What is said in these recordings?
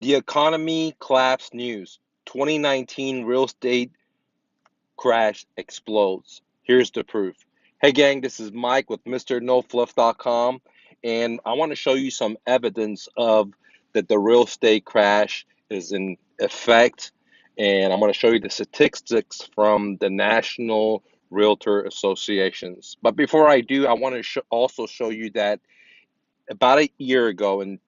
The economy collapse news. 2019 real estate crash explodes. Here's the proof. Hey gang, this is Mike with MrNoFluff.com, and I want to show you some evidence of that the real estate crash is in effect, and I'm going to show you the statistics from the National Realtor Associations. But before I do, I want to also show you that about a year ago in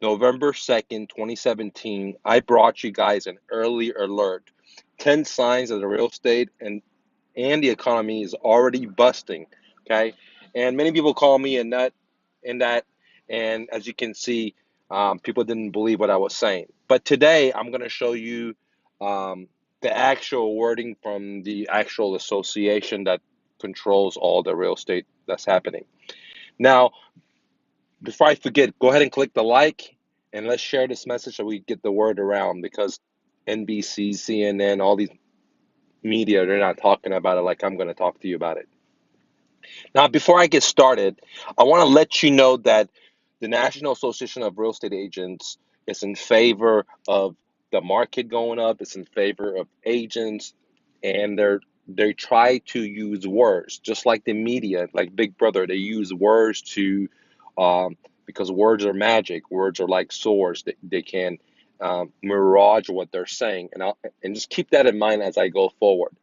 November 2nd, 2017, I brought you guys an early alert. 10 signs that the real estate and the economy is already busting. Okay. And many people call me a nut in that. And as you can see, people didn't believe what I was saying. But today I'm going to show you um, the actual wording from the actual association that controls all the real estate that's happening. Now, before I forget, go ahead and click the like and let's share this message so we get the word around because NBC, CNN, all these media, they're not talking about it like I'm going to talk to you about it. Now, before I get started, I want to let you know that the National Association of Real Estate Agents is in favor of the market going up. It's in favor of agents, and they try to use words just like the media, like Big Brother. They use words to because words are magic. Words are like swords. They can mirage what they're saying, and just keep that in mind as I go forward.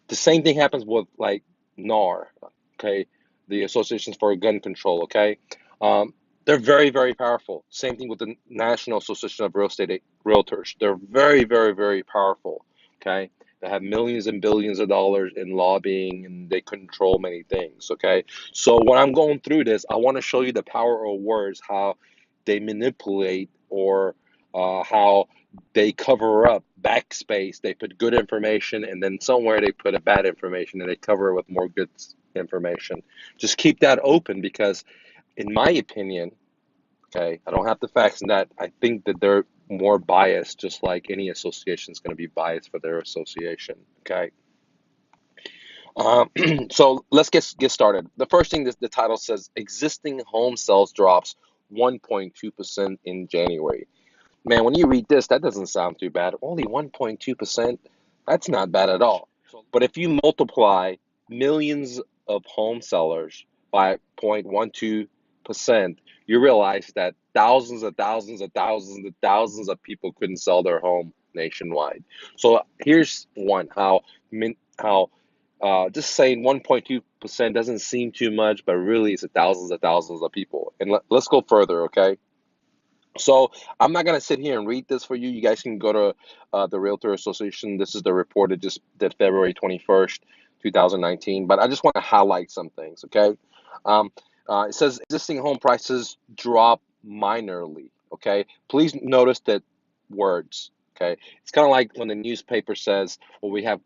The same thing happens with like NAR, okay, the Associations for Gun Control, okay. Um, they're very, very powerful. Same thing with the National Association of Real Estate Realtors. They're very, very, very powerful, okay. They have millions and billions of dollars in lobbying and they control many things, okay. So when I'm going through this, I want to show you the power of words, how they manipulate or how they cover up backspace. They put good information, and then somewhere they put a bad information, and they cover it with more good information. Just keep that open because, in my opinion, okay, I don't have the facts in that. I think that they're more biased, just like any association is going to be biased for their association. Okay. Um, so let's get started. The first thing the title says existing home sales drops 1.2% in January. Man, when you read this, that doesn't sound too bad. Only 1.2%, that's not bad at all. But if you multiply millions of home sellers by 0.12%, you realize that thousands and thousands and thousands and thousands of people couldn't sell their home nationwide. So here's one how just saying 1.2% doesn't seem too much, but really it's thousands and thousands of people. And let's go further, okay? So I'm not gonna sit here and read this for you. You guys can go to the Realtor Association. This is the report that just did February 21st, 2019. But I just want to highlight some things. Okay, um, it says existing home prices drop minorly. Okay, please notice that words. Okay, it's kind of like when the newspaper says, "Well, we have,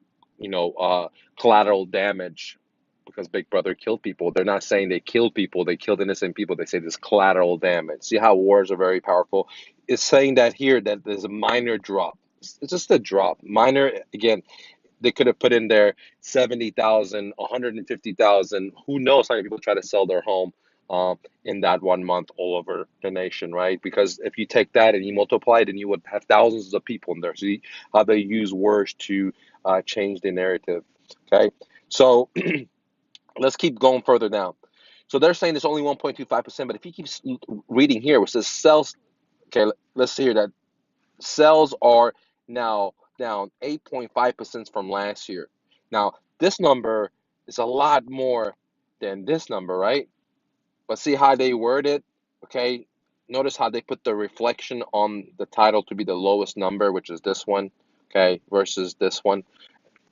collateral damage." Because Big Brother killed people. They're not saying they killed people, they killed innocent people. They say there's collateral damage. See how words are very powerful? It's saying that here that there's a minor drop. It's just a drop. Minor, again, they could have put in there 70,000, 150,000. Who knows how many people try to sell their home in that 1 month all over the nation, right? Because if you take that and you multiply it, and you would have thousands of people in there. See how they use words to change the narrative, okay? So let's keep going further down. So they're saying it's only 1.25%, but if you keep reading here, it says sales, okay, let's see here that sales are now down 8.5% from last year. Now, this number is a lot more than this number, right? But see how they word it, okay? Notice how they put the reflection on the title to be the lowest number, which is this one, okay, versus this one.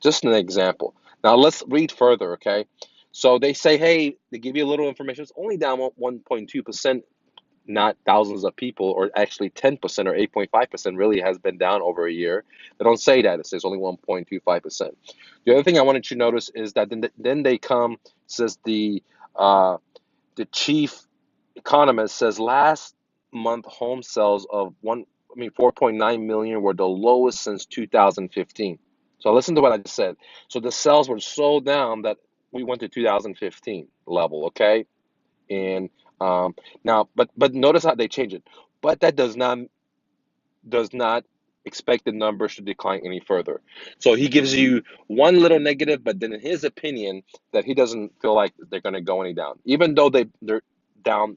Just an example. Now let's read further, okay? So they say, hey, they give you a little information. It's only down 1.2%, not thousands of people, or actually 10% or 8.5% really has been down over a year. They don't say that. It says only 1.25%. The other thing I wanted you to notice is that then they come, says the chief economist says last month home sales of 4.9 million were the lowest since 2015. So listen to what I just said. So the sales were so down that we went to 2015 level, okay? And now, but notice how they change it. But that does not does not expect the numbers to decline any further. So he gives you one little negative, but then in his opinion, that he doesn't feel like they're going to go any down. Even though they're down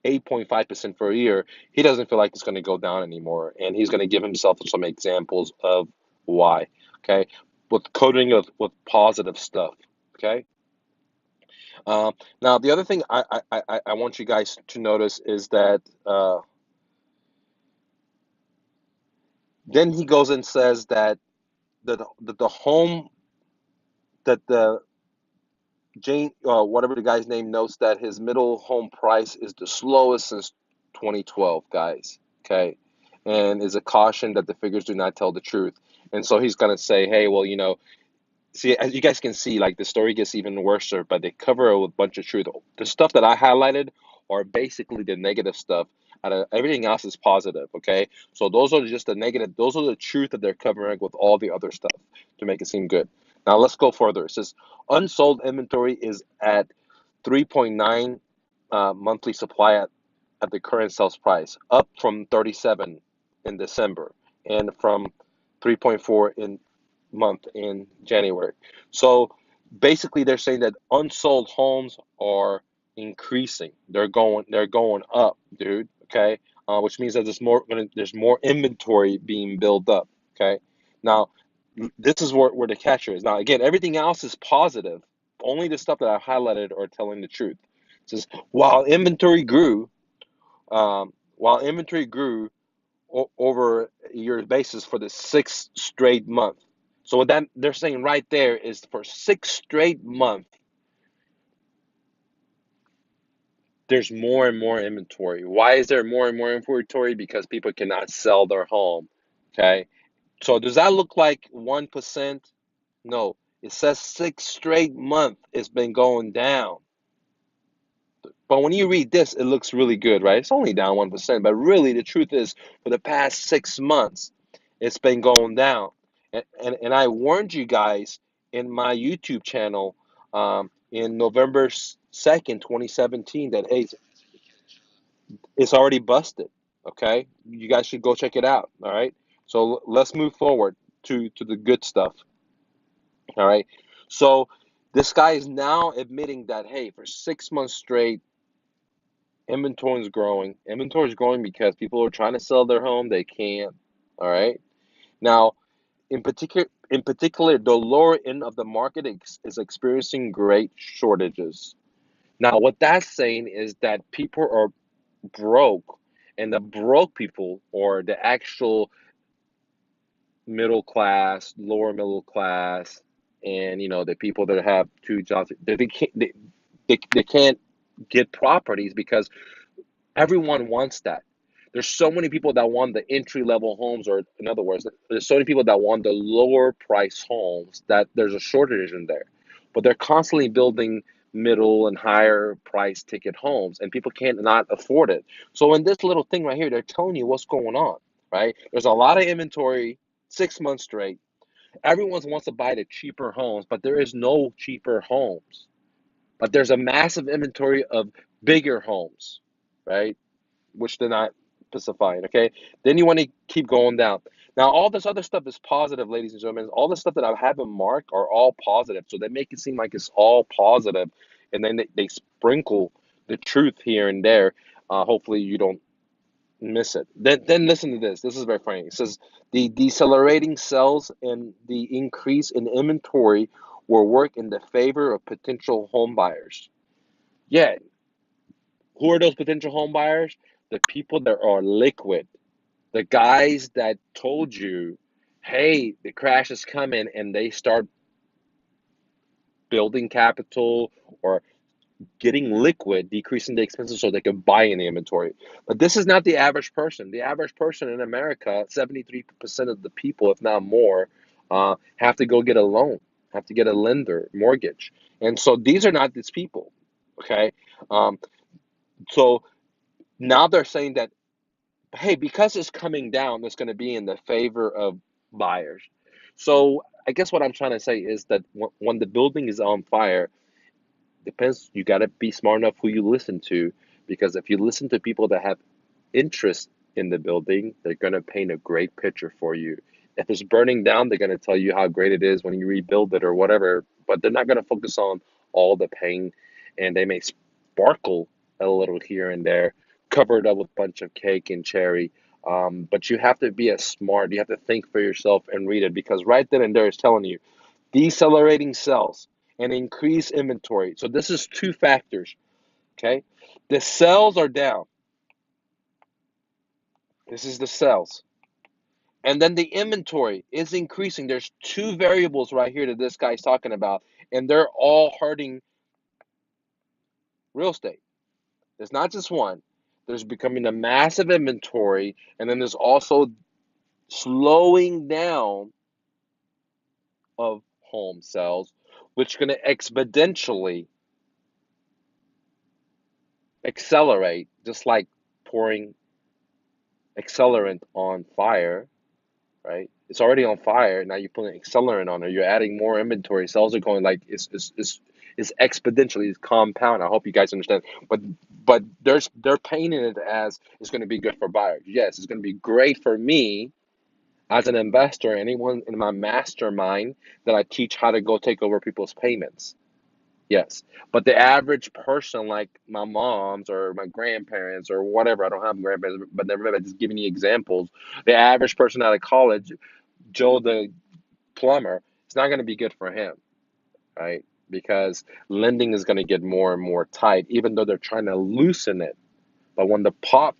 8.5% for a year, he doesn't feel like it's going to go down anymore. And he's going to give himself some examples of why. Okay. With coding with positive stuff. Okay. Now, the other thing I want you guys to notice is that then he goes and says that the home that the Jane, whatever the guy's name, notes that his middle home price is the slowest since 2012, guys. Okay. And is a caution that the figures do not tell the truth. And so he's going to say, hey, well, see, as you guys can see, like the story gets even worse, but they cover it with a bunch of truth. The stuff that I highlighted are basically the negative stuff. Everything else is positive, okay? So those are just the negative. Those are the truth that they're covering with all the other stuff to make it seem good. Now let's go further. It says unsold inventory is at 3.9 monthly supply at the current sales price, up from 37 in December and from 3.4 in month in January. So basically they're saying that unsold homes are increasing. They're going up, dude. Okay, which means that there's more inventory being built up. Okay, now this is where the catcher is. Now again, everything else is positive. Only the stuff that I highlighted are telling the truth. It says while inventory grew over a year basis for the sixth straight month. So what that they're saying right there is for six straight month, there's more and more inventory. Why is there more and more inventory? Because people cannot sell their home. Okay. So does that look like 1%? No. It says six straight month it's been going down. But when you read this, it looks really good, right? It's only down 1%, but really the truth is for the past 6 months, it's been going down. And I warned you guys in my YouTube channel in November 2nd, 2017, that hey, it's already busted. Okay. You guys should go check it out. All right. So let's move forward to the good stuff. All right. So this guy is now admitting that, hey, for 6 months straight, inventory is growing. Inventory is growing because people are trying to sell their home. They can't. All right. Now, in particular, the lower end of the market is experiencing great shortages. Now, what that's saying is that people are broke, and the broke people, or the actual middle class, lower middle class, and the people that have two jobs, they can't get properties because everyone wants that. There's so many people that want the entry level homes, or in other words, there's so many people that want the lower price homes that there's a shortage in there. But they're constantly building middle and higher price ticket homes, and people can't not afford it. So in this little thing right here, they're telling you what's going on, right? There's a lot of inventory, 6 months straight. Everyone wants to buy the cheaper homes, but there is no cheaper homes. But there's a massive inventory of bigger homes, right? Which they're not specifying. Okay, then you want to keep going down. Now, all this other stuff is positive, ladies and gentlemen. All the stuff that I haven't marked are all positive, so they make it seem like it's all positive, and then they sprinkle the truth here and there. Hopefully, you don't miss it. Then listen to this. This is very funny. It says the decelerating sales and the increase in inventory will work in the favor of potential home buyers. Yeah, who are those potential home buyers? The people that are liquid, the guys that told you, hey, the crash is coming, and they start building capital or getting liquid, decreasing the expenses so they can buy in the inventory. But this is not the average person. The average person in America, 73% of the people, if not more, have to go get a loan, have to get a lender, mortgage. And so these are not these people. Okay. Um, so now they're saying that, hey, because it's coming down, it's going to be in the favor of buyers. So I guess what I'm trying to say is that when the building is on fire, depends. You got to be smart enough who you listen to, because if you listen to people that have interest in the building, they're going to paint a great picture for you. If it's burning down, they're going to tell you how great it is when you rebuild it or whatever, but they're not going to focus on all the pain, and they may sparkle a little here and there, covered up with a bunch of cake and cherry. But you have to be as smart. You have to think for yourself and read it, because right then and there it's telling you decelerating sales and increase inventory. So this is two factors, okay? The sales are down. This is the sales. And then the inventory is increasing. There's two variables right here that this guy's talking about, and they're all hurting real estate. There's not just one. There's becoming a massive inventory, and then there's also slowing down of home sales, which is going to exponentially accelerate, just like pouring accelerant on fire, right? It's already on fire. Now you're putting accelerant on it. You're adding more inventory. Sales are going like it's exponentially, it's compound. I hope you guys understand. But they're painting it as it's going to be good for buyers. Yes, it's going to be great for me as an investor. Anyone in my mastermind that I teach how to go take over people's payments. Yes, but the average person, like my mom's or my grandparents or whatever, I don't have grandparents, but never mind, just giving you examples. The average person out of college, Joe the plumber, it's not going to be good for him, right? Because lending is going to get more and more tight, even though they're trying to loosen it. But when the pop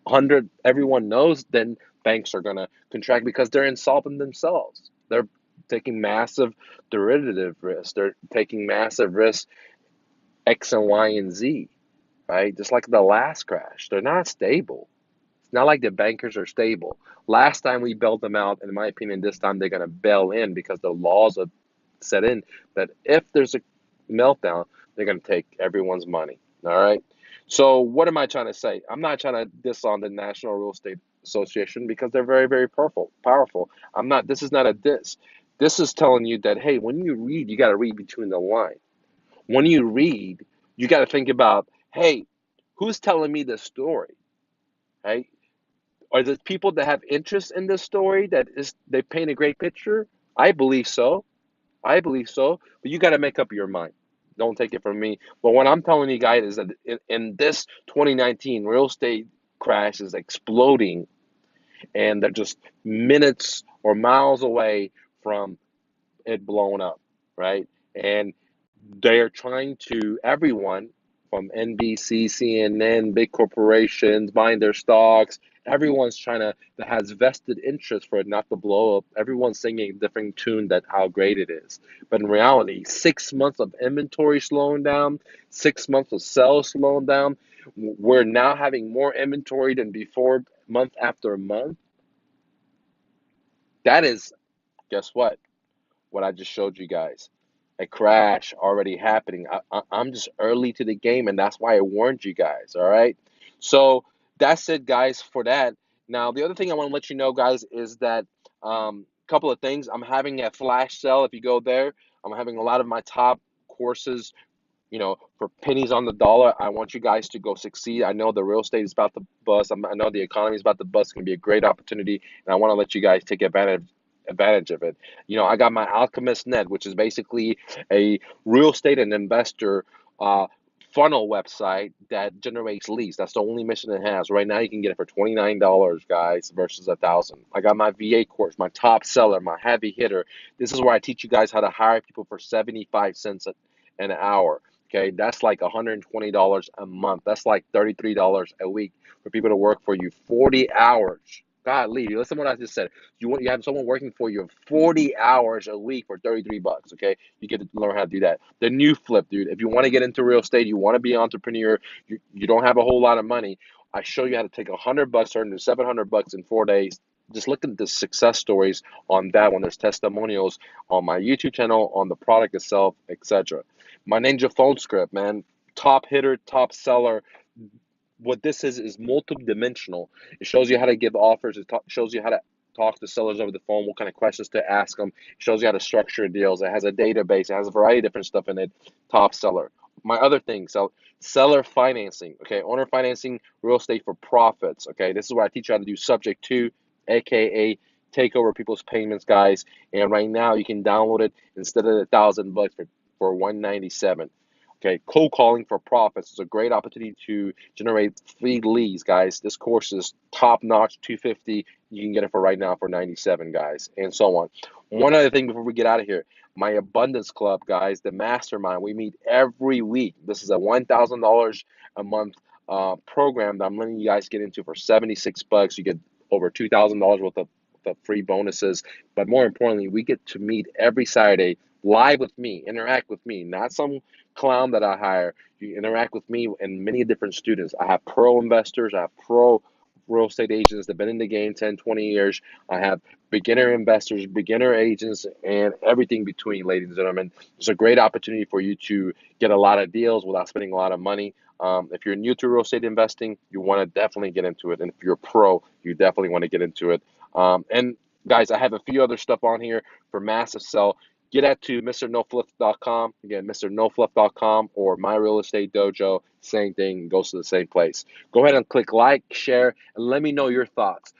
100, everyone knows, then banks are going to contract because they're insolvent themselves. They're taking massive derivative risks. They're taking massive risks, X and Y and Z, right? Just like the last crash. They're not stable. It's not like the bankers are stable. Last time we bailed them out, in my opinion, this time they're going to bail in because the laws have set in that if there's a meltdown, they're going to take everyone's money. All right. So what am I trying to say? I'm not trying to diss on the National Real Estate Association because they're very, very powerful. Powerful. I'm not. This is not a diss. This is telling you that, hey, when you read, you got to read between the lines. When you read, you got to think about, hey, who's telling me this story, right? Are the people that have interest in this story that is they paint a great picture? I believe so. I believe so. But you got to make up your mind. Don't take it from me. But what I'm telling you guys is that in this 2019 real estate crash is exploding, and they're just minutes or miles away from it blowing up, right? And they are trying to, everyone from NBC, CNN, big corporations buying their stocks, everyone's trying to, that has vested interest for it not to blow up. Everyone's singing a different tune that how great it is. But in reality, 6 months of inventory slowing down, 6 months of sales slowing down. We're now having more inventory than before, month after month. That is, guess what I just showed you guys. A crash already happening. I'm just early to the game, and that's why I warned you guys. All right. So that's it, guys, for that. Now, the other thing I want to let you know, guys, is that couple of things. I'm having a flash sale. If you go there, I'm having a lot of my top courses, for pennies on the dollar. I want you guys to go succeed. I know the real estate is about to bust. I know the economy is about to bust. It's going to be a great opportunity, and I want to let you guys take advantage of it. I got my Alchemist Net, which is basically a real estate and investor uh, funnel website that generates leads. That's the only mission it has. Right now, you can get it for $29, guys, versus 1,000. I got my VA course, my top seller, my heavy hitter. This is where I teach you guys how to hire people for 75 cents an hour. Okay, that's like $120 a month. That's like $33 a week for people to work for you 40 hours. God, Lee, listen to what I just said. You have someone working for you 40 hours a week for 33 bucks. Okay, you get to learn how to do that. The new flip, dude. If you want to get into real estate, you want to be an entrepreneur, you don't have a whole lot of money. I show you how to take $100, turn into $700 in 4 days. Just look at the success stories on that one. There's testimonials on my YouTube channel, on the product itself, etc. My Ninja phone script, man. Top hitter, top seller. What this is multi-dimensional. It shows you how to give offers. It shows you how to talk to sellers over the phone, what kind of questions to ask them. It shows you how to structure deals. It has a database. It has a variety of different stuff in it. Top seller. my other thing, so seller financing, okay, owner financing real estate for profits, okay. This is what I teach you how to do subject to, aka take over people's payments, guys. And right now you can download it instead of $1,000 for 197. Okay, cold calling for profits is a great opportunity to generate free leads, guys. This course is top notch, 250. You can get it for right now for 97, guys, and so on. One other thing before we get out of here, my Abundance Club, guys, the mastermind. We meet every week. This is a $1,000 a month program that I'm letting you guys get into for 76 bucks. You get over $2,000 worth of free bonuses. But more importantly, we get to meet every Saturday live with me, interact with me, not some clown that I hire. You interact with me and many different students. I have pro investors, I have pro real estate agents that have been in the game 10, 20 years. I have beginner investors, beginner agents, and everything between, ladies and gentlemen. It's a great opportunity for you to get a lot of deals without spending a lot of money. If you're new to real estate investing, you want to definitely get into it. And if you're a pro, you definitely want to get into it. And guys, I have a few other stuff on here for massive sell. Get at to mrnofluff.com. Again, mrnofluff.com or My Real Estate Dojo. Same thing, goes to the same place. Go ahead and click like, share, and let me know your thoughts.